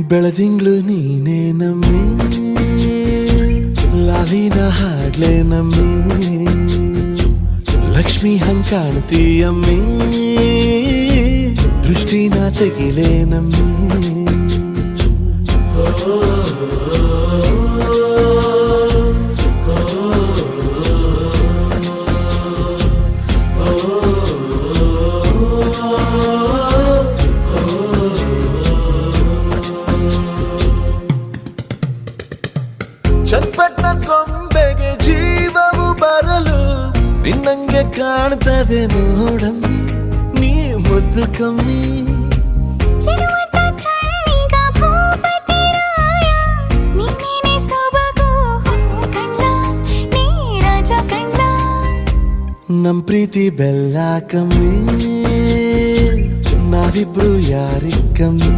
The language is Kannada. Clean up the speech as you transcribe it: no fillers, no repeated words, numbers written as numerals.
ಬೆಳದಿಂಗ್ಳು ನೀನೇ ನಮ್ಮಿ ಲಾಲಿನ ಹಾಡ್ಲೆ ನಮ್ಮಿ ಲಕ್ಷ್ಮಿ ಹಂಗ್ ಕಾಣ್ತೀಯಮ್ಮಿ ದೃಷ್ಟಿನ ತೆಗಿಲೆ ನಮ್ಮಿ ಚಟ್ಪಟ್ನ ಕೊಂಬೆಗೆ ಜೀವವು ಬರಲು ನಿನ್ನಂಗೆ ಕಾಣ್ತದೆ ನೋಡಮ್ಮಿ ನೀ ಮುದ್ದು ಕಮ್ಮಿ ನಮ್ ಪ್ರೀತಿ ಬೆಲ್ಲ ಕಮ್ಮಿ ನಾವಿಬ್ರು ಯಾರಿಗ್ ಕಮ್ಮಿ